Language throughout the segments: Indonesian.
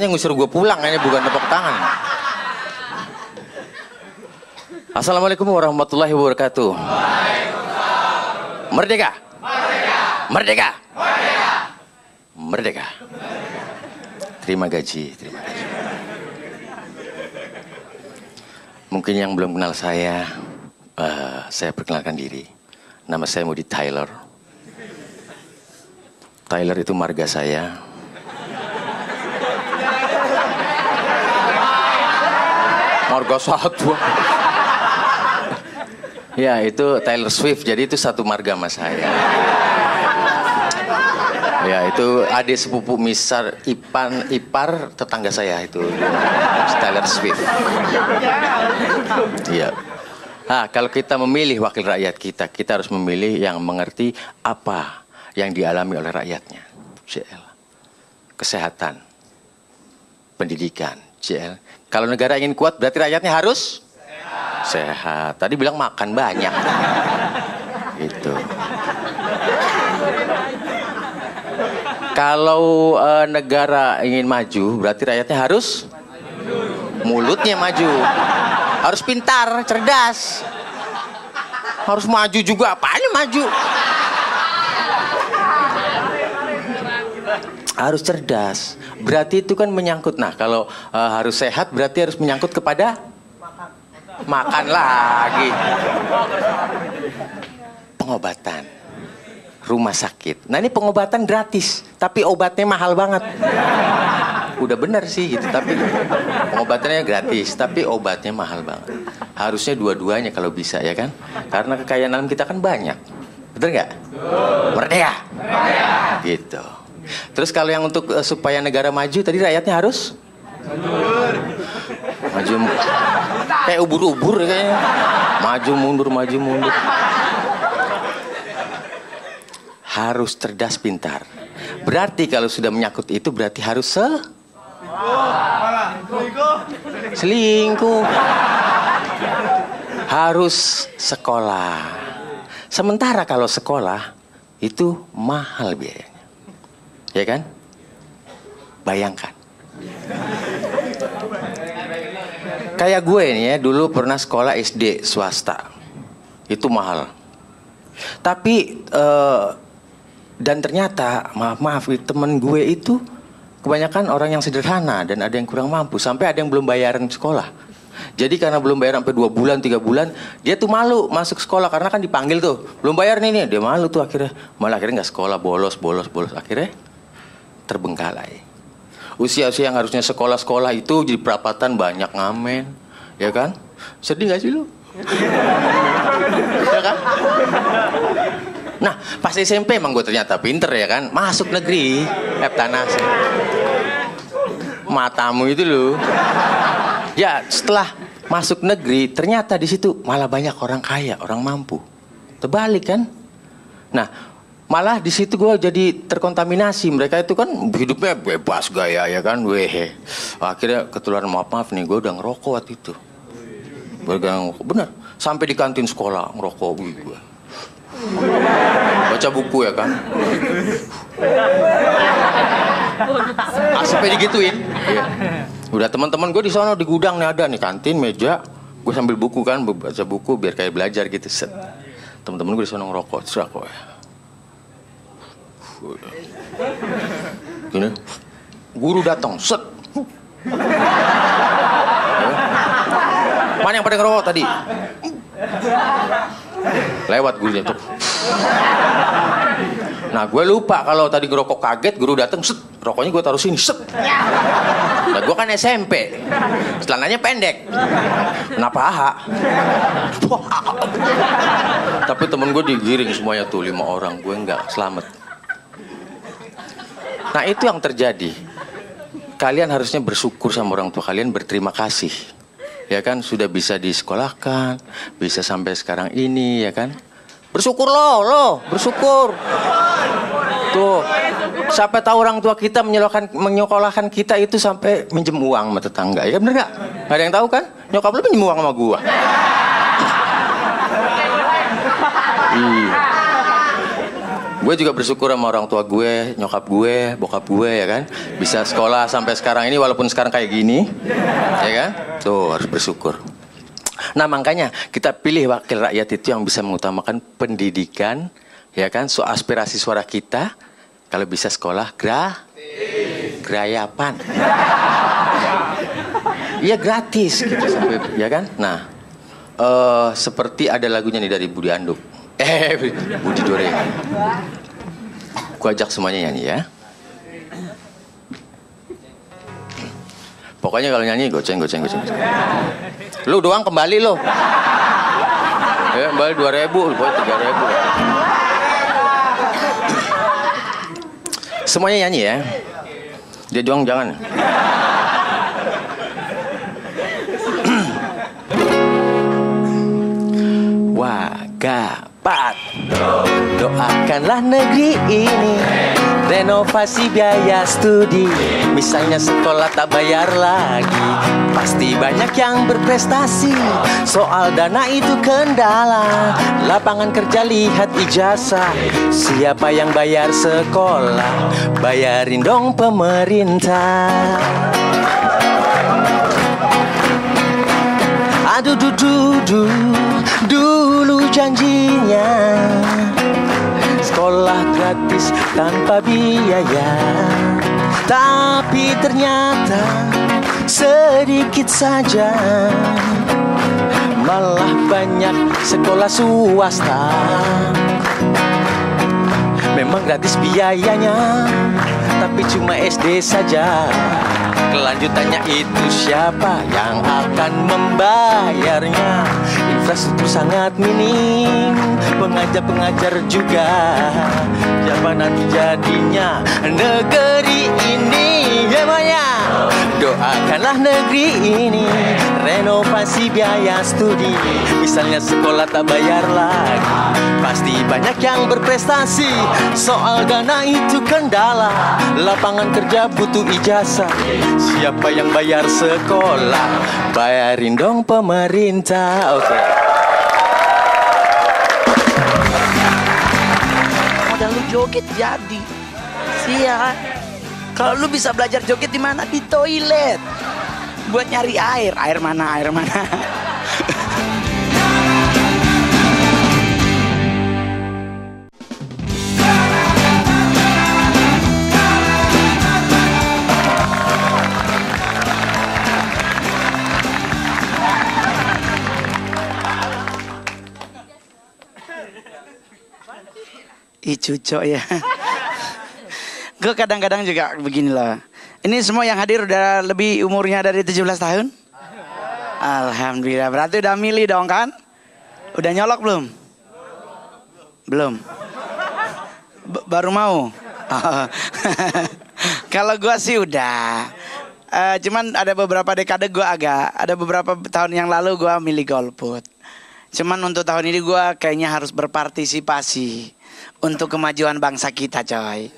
kayaknya ngusir gue pulang, kayaknya bukan tepuk tangan. Assalamualaikum warahmatullahi wabarakatuh. Merdeka. Merdeka. Merdeka. Terima gaji, terima gaji. Mungkin yang belum kenal saya perkenalkan diri. Nama saya Moody Tyler. Tyler itu marga saya. Marga satu. Ya, itu Taylor Swift. Jadi itu satu marga sama saya. Ya, itu adik sepupu misar ipar tetangga saya itu. Taylor Swift. Iya. Nah, kalau kita memilih wakil rakyat kita, kita harus memilih yang mengerti apa yang dialami oleh rakyatnya. CL. Kesehatan. Pendidikan. CL. Kalau negara ingin kuat, berarti rakyatnya harus sehat. Tadi bilang makan banyak. Gitu. Kalau negara ingin maju, berarti rakyatnya harus mulutnya maju. Harus pintar, cerdas. Harus maju juga, apanya maju? Harus cerdas. Berarti itu kan menyangkut. Nah, kalau harus sehat berarti harus menyangkut kepada makan lagi. Pengobatan. Rumah sakit. Nah, ini pengobatan gratis, tapi obatnya mahal banget. Udah bener sih gitu, tapi pengobatannya gratis, tapi obatnya mahal banget. Harusnya dua-duanya kalau bisa, ya kan? Karena kekayaan alam kita kan banyak. Betul nggak? Merdeka. Gitu. Terus kalau yang untuk supaya negara maju, tadi rakyatnya harus maju. Kayak ubur-ubur kayaknya. Maju mundur, maju mundur. Harus cerdas pintar. Berarti kalau sudah menyangkut itu berarti harus selingkuh. Harus sekolah. Sementara kalau sekolah itu mahal biayanya. Ya kan? Bayangkan. Kayak gue nih ya, dulu pernah sekolah SD swasta. Itu mahal. Tapi dan ternyata maaf temen gue itu kebanyakan orang yang sederhana dan ada yang kurang mampu, sampai ada yang belum bayaran sekolah. Jadi karena belum bayar sampai 2 bulan 3 bulan, dia tuh malu masuk sekolah karena kan dipanggil tuh, belum bayar nih, dia malu tuh akhirnya. Malah akhirnya nggak sekolah, bolos, akhirnya terbengkalai. Usia-usia yang harusnya sekolah-sekolah itu jadi perapatan banyak ngamen, ya kan? Sedih nggak sih lu? Ya kan? Nah, pas SMP emang gue ternyata pinter ya kan, masuk negeri, Eptanas. Matamu itu loh. Ya, setelah masuk negeri, ternyata di situ malah banyak orang kaya, orang mampu. Terbalik kan? Nah, malah di situ gue jadi terkontaminasi. Mereka itu kan hidupnya bebas gaya ya kan, wehe. Akhirnya ketularan maaf nih, gue udah ngerokok waktu itu. Bener, sampai di kantin sekolah ngerokok gue. Baca buku ya kan. Asapnya digituin. Iya. Udah teman-teman gue di sana di gudang nih ada nih kantin meja, gue sambil buku kan, baca buku biar kayak belajar gitu. Set. Teman-teman gue di sana ngerokok, terus aku ya. Gini, guru datang, set. Mana yang pada ngerokok tadi? Lewat gurunya tuh. Nah, gue lupa kalau tadi ngerokok kaget, guru datang, set, rokoknya gue taruh sini, set. Nah, gue kan SMP, celananya pendek, kenapa paha? Tapi temen gue digiring semuanya tuh 5 orang, gue nggak selamat. Nah, itu yang terjadi. Kalian harusnya bersyukur sama orang tua kalian, berterima kasih. Ya kan, sudah bisa disekolahkan, bisa sampai sekarang ini, ya kan. Bersyukur lo, bersyukur. Tuh, sampai tahu orang tua kita menyekolahkan kita itu sampai minjem uang sama tetangga. Ya bener gak? Gak ada yang tahu kan? Nyokap lu minjem uang sama gua. Iya. Gue juga bersyukur sama orang tua gue, nyokap gue, bokap gue ya kan. Bisa sekolah sampai sekarang ini walaupun sekarang kayak gini. Ya kan? Tuh harus bersyukur. Nah makanya kita pilih wakil rakyat itu yang bisa mengutamakan pendidikan. Ya kan? So aspirasi suara kita. Kalau bisa sekolah gerayapan. Iya gratis gitu sampai ya kan. Nah seperti ada lagunya nih dari Budi Anduk. Budi Dore. Ku ajak semuanya nyanyi ya. Pokoknya kalau nyanyi goceng. Lu doang kembali lo. Ya kembali 2.000, pokoknya 3.000. Semuanya nyanyi ya. Dia doang jangan. Wagapat, doakanlah negeri ini renovasi biaya studi. Misalnya sekolah tak bayar lagi, pasti banyak yang berprestasi. Soal dana itu kendala, lapangan kerja lihat ijazah. Siapa yang bayar sekolah? Bayarin dong pemerintah. Aduh dulu janjinya sekolah gratis tanpa biaya, tapi ternyata sedikit saja, malah banyak sekolah swasta. Memang gratis biayanya, tapi cuma SD saja. Kelanjutannya itu siapa yang akan membayarnya? Infrastruktur sangat minim, pengajar-pengajar juga. Siapa nanti jadinya negeri ini? Emangnya doakanlah negeri ini renovasi biaya studi. Misalnya sekolah tak bayar lagi, pasti banyak yang berprestasi. Soal dana itu kendala, lapangan kerja butuh ijazah. Siapa yang bayar sekolah? Bayarin dong pemerintah. Oke. Modal lu joget jadi. Siap. Kalau lu bisa belajar joget di mana? Di toilet. Buat nyari air. Air mana? Cucok ya. Gue kadang-kadang juga begini loh. Ini semua yang hadir udah lebih umurnya dari 17 tahun? Alhamdulillah. Berarti udah milih dong kan? Udah nyolok belum? Belum. Baru mau? Kalau gue sih udah. Cuman ada beberapa dekade gue ada beberapa tahun yang lalu gue milih golput. Cuman untuk tahun ini gue kayaknya harus berpartisipasi untuk kemajuan bangsa kita, coy.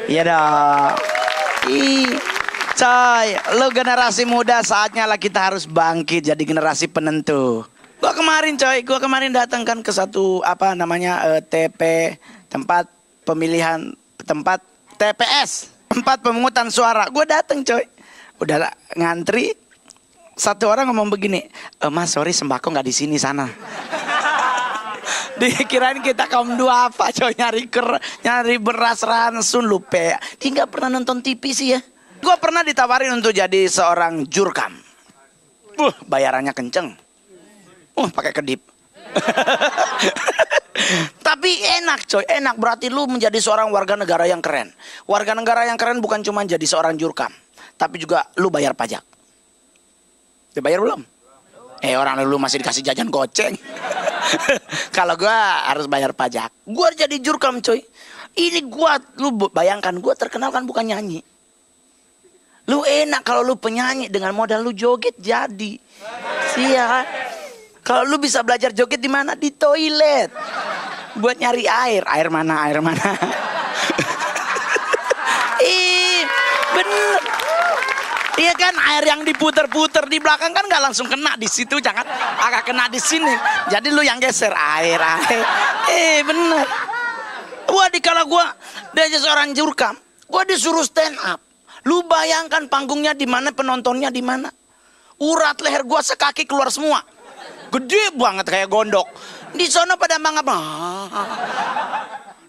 Iya dong. Coy, lo generasi muda, saatnya lah kita harus bangkit jadi generasi penentu. Gua kemarin datang kan ke satu tempat pemilihan, tempat TPS, tempat pemungutan suara. Gue datang, coy. Udah ngantri. Satu orang ngomong begini, "Mas, sorry sembako nggak di sini, sana." Dikirain kita kaum duafa, coy, nyari beras ransun, lupa. Dia nggak pernah nonton TV sih ya. Gue pernah ditawarin untuk jadi seorang jurkam. Bayarannya kenceng. Pakai kedip. Tapi enak, coy, enak. Berarti lu menjadi seorang warga negara yang keren. Warga negara yang keren bukan cuma jadi seorang jurkam, tapi juga lu bayar pajak. Dibayar belum? Orang lu masih dikasih jajan goceng. Kalau gua harus bayar pajak. Gua jadi jurkam, coy. Ini lu bayangkan, gua terkenal kan bukan nyanyi. Lu enak kalau lu penyanyi, dengan modal lu joget jadi. Siap. Kalau lu bisa belajar joget di mana? Di toilet. Buat nyari air. Air mana? Bener. Iya kan, air yang diputer-puter di belakang kan nggak langsung kena di situ, jangan agak kena di sini. Jadi lu yang geser air. Bener. Gua Coba dikala gue jadi seorang jurkam, gue disuruh stand up. Lu bayangkan panggungnya di mana, penontonnya di mana. Urat leher gue sekaki keluar semua. Gede banget kayak gondok. Di sana pada mangap.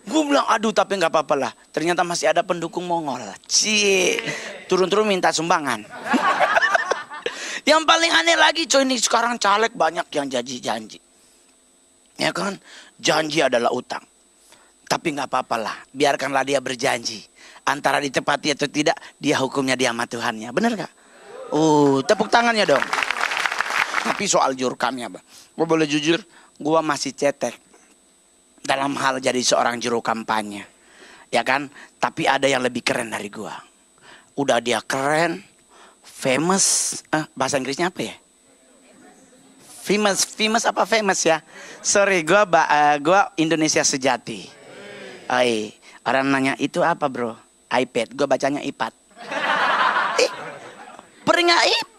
Gue bilang, aduh tapi nggak apa-apa lah. Ternyata masih ada pendukung Mongol. Turun-turun minta sumbangan. Yang paling aneh lagi coy, ini sekarang caleg banyak yang janji. Ya kan? Janji adalah utang. Tapi nggak apa-apa lah. Biarkanlah dia berjanji. Antara ditepati atau tidak, dia hukumnya dia sama Tuhannya. Bener gak? Tepuk tangannya dong. Tapi soal jurkamnya, gue boleh jujur, gue masih cetek dalam hal jadi seorang juru kampanye, ya kan? Tapi ada yang lebih keren dari gue. Udah dia keren, famous, bahasa Inggrisnya apa ya? Famous apa famous ya? Sorry, gue Indonesia sejati. Orang nanya itu apa bro? iPad, gue bacanya iPad.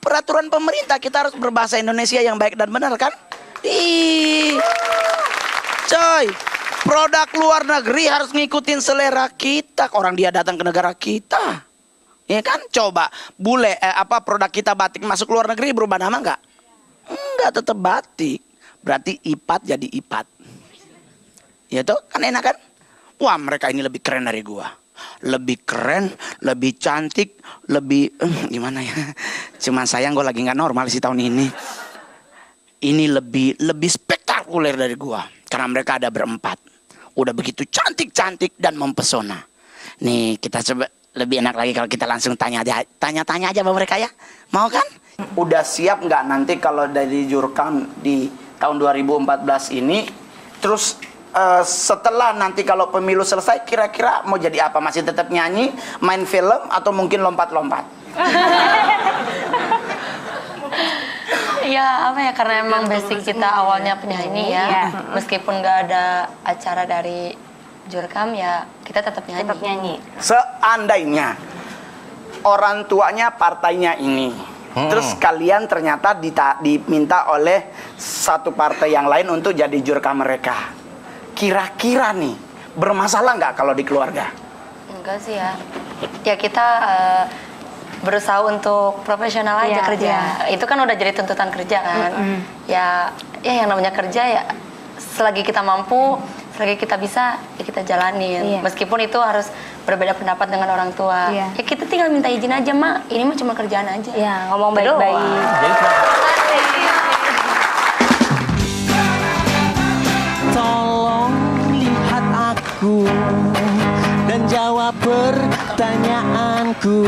Peraturan pemerintah kita harus berbahasa Indonesia yang baik dan benar kan? Coy, produk luar negeri harus ngikutin selera kita. Orang dia datang ke negara kita, ya kan? Coba produk kita batik masuk luar negeri berubah nama nggak? Enggak, tetap batik. Berarti ipat jadi ipat. Ya tuh kan enak kan? Wah, mereka ini lebih keren dari gua. Lebih keren, lebih cantik, lebih gimana ya? Cuman sayang gue lagi nggak normal sih tahun ini. Ini lebih spektakuler dari gua karena mereka ada berempat. Udah begitu cantik dan mempesona. Nih kita coba lebih enak lagi kalau kita langsung tanya aja sama mereka ya. Mau kan? Udah siap nggak nanti kalau dari jurkam di tahun 2014 ini? Terus setelah nanti kalau pemilu selesai kira-kira mau jadi apa? Masih tetap nyanyi, main film atau mungkin lompat-lompat? Ya apa ya, karena emang basic kita awalnya penyanyi ya. Meskipun nggak ada acara dari jurkam ya kita tetap nyanyi. Seandainya orang tuanya partainya ini, terus kalian ternyata diminta oleh satu partai yang lain untuk jadi jurkam mereka. Kira-kira nih, bermasalah nggak kalau di keluarga? Enggak sih ya. Ya kita berusaha untuk profesional aja kerja. Itu kan udah jadi tuntutan kerja kan. Ya yang namanya kerja ya selagi kita mampu, selagi kita bisa, ya kita jalanin. Meskipun itu harus berbeda pendapat dengan orang tua. Ya kita tinggal minta izin aja, Mak. Ini mah cuma kerjaan aja. Ya, ngomong baik-baik. Tolong lihat aku dan jawab pertanyaanku.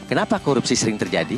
Kenapa korupsi sering terjadi?